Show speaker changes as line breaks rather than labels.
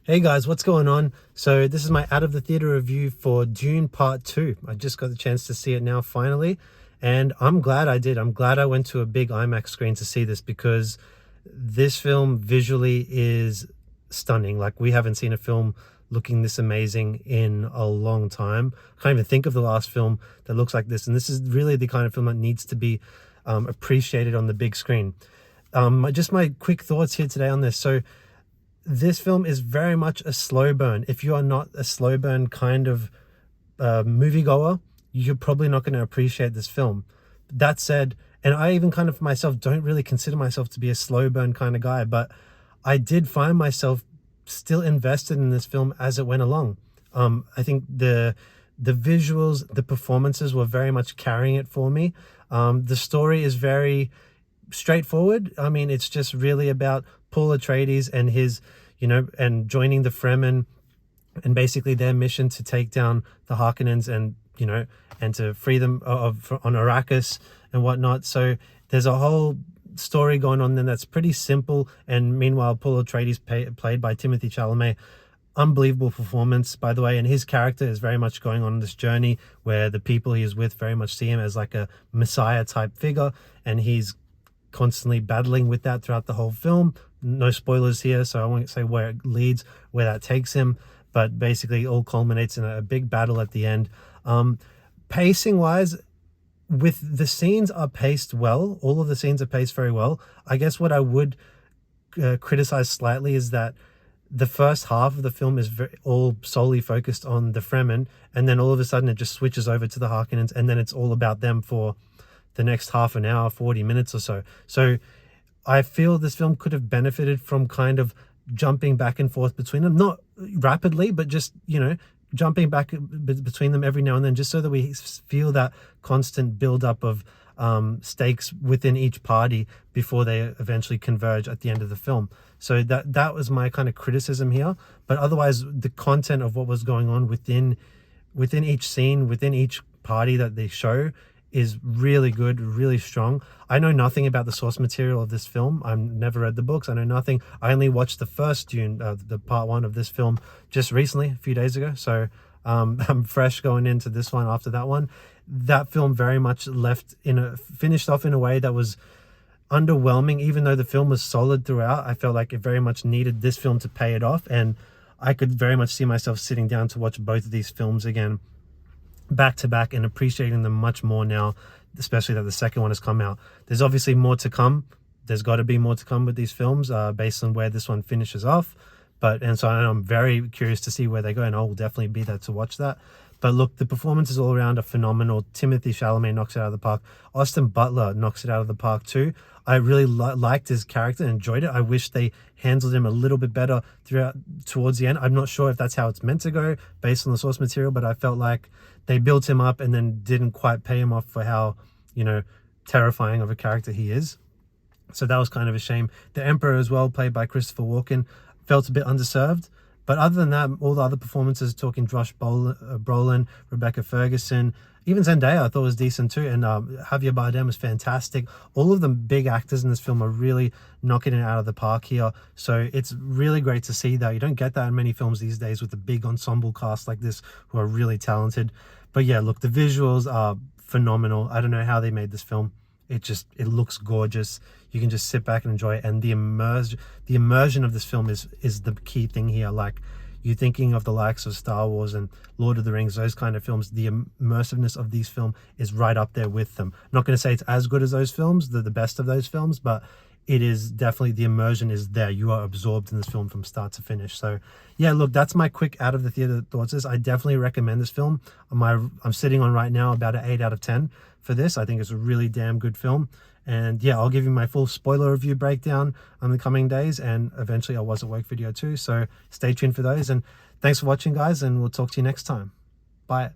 Hey guys, what's going on? So this is my out of the theater review for Dune Part 2. I just got the chance to see it now finally, and I'm glad I did. I'm glad I went to a big IMAX screen to see this because this film visually is stunning. Like, we haven't seen a film looking this amazing in a long time. I can't even think of the last film that looks like this, and this is really the kind of film that needs to be appreciated on the big screen. Just my quick thoughts here today on this. So this film is very much a slow burn. If you are not a slow burn kind of moviegoer, you're probably not going to appreciate this film. That said, and I even kind of for myself don't really consider myself to be a slow burn kind of guy, but I did find myself still invested in this film as it went along. I think the visuals, the performances were very much carrying it for me. The story is very straightforward. I mean, it's just really about Paul Atreides and his, and joining the Fremen, and basically their mission to take down the Harkonnens and to free them on Arrakis and whatnot. So there's a whole story going on then that's pretty simple. And meanwhile, Paul Atreides, played by Timothée Chalamet, unbelievable performance, by the way, and his character is very much going on this journey where the people he is with very much see him as like a messiah type figure, and he's constantly battling with that throughout the whole film. No spoilers here, so I won't say where it leads, where that takes him, but basically all culminates in a big battle at the end. Pacing wise, with the scenes are paced well. All of the scenes are paced very well. I guess what I would criticize slightly is that the first half of the film is all solely focused on the Fremen, and then all of a sudden it just switches over to the Harkonnens, and then it's all about them for the next half an hour, 40 minutes or so. So I feel this film could have benefited from kind of jumping back and forth between them, not rapidly, but just, jumping back between them every now and then, just so that we feel that constant build-up of stakes within each party before they eventually converge at the end of the film. So that was my kind of criticism here. But otherwise, the content of what was going on within each scene, within each party that they show, is really good, really strong. I know nothing about the source material of this film. I've never read the books. I know nothing. I only watched the first Dune, the part 1 of this film, just recently, a few days ago. So I'm fresh going into this one after that one. That film very much finished off in a way that was underwhelming. Even though the film was solid throughout, I felt like it very much needed this film to pay it off. And I could very much see myself sitting down to watch both of these films again, back to back, and appreciating them much more now, especially that the second one has come out. There's obviously more to come. There's got to be more to come with these films based on where this one finishes off. So I'm very curious to see where they go, and I will definitely be there to watch that. But look, the performances all around are phenomenal. Timothée Chalamet knocks it out of the park. Austin Butler knocks it out of the park too. I really liked his character and enjoyed it. I wish they handled him a little bit better towards the end. I'm not sure if that's how it's meant to go based on the source material, but I felt like they built him up and then didn't quite pay him off for how, terrifying of a character he is. So that was kind of a shame. The Emperor as well, played by Christopher Walken, felt a bit underserved. But other than that, all the other performances, talking Josh Brolin, Rebecca Ferguson, even Zendaya, I thought was decent too. And Javier Bardem was fantastic. All of the big actors in this film are really knocking it out of the park here. So it's really great to see that. You don't get that in many films these days with a big ensemble cast like this who are really talented. But yeah, look, the visuals are phenomenal. I don't know how they made this film. It looks gorgeous. You can just sit back and enjoy it. And the immersion of this film is the key thing here. Like, you're thinking of the likes of Star Wars and Lord of the Rings, those kind of films. The immersiveness of these films is right up there with them. I'm not going to say it's as good as those films, the best of those films, but it is definitely, the immersion is there. You are absorbed in this film from start to finish. So yeah, look, that's my quick out of the theater thoughts. I definitely recommend this film. I'm sitting on right now about an 8 out of 10 for this. I think it's a really damn good film. And yeah, I'll give you my full spoiler review breakdown on the coming days, and eventually a Was at Work video too. So stay tuned for those. And thanks for watching, guys, and we'll talk to you next time. Bye.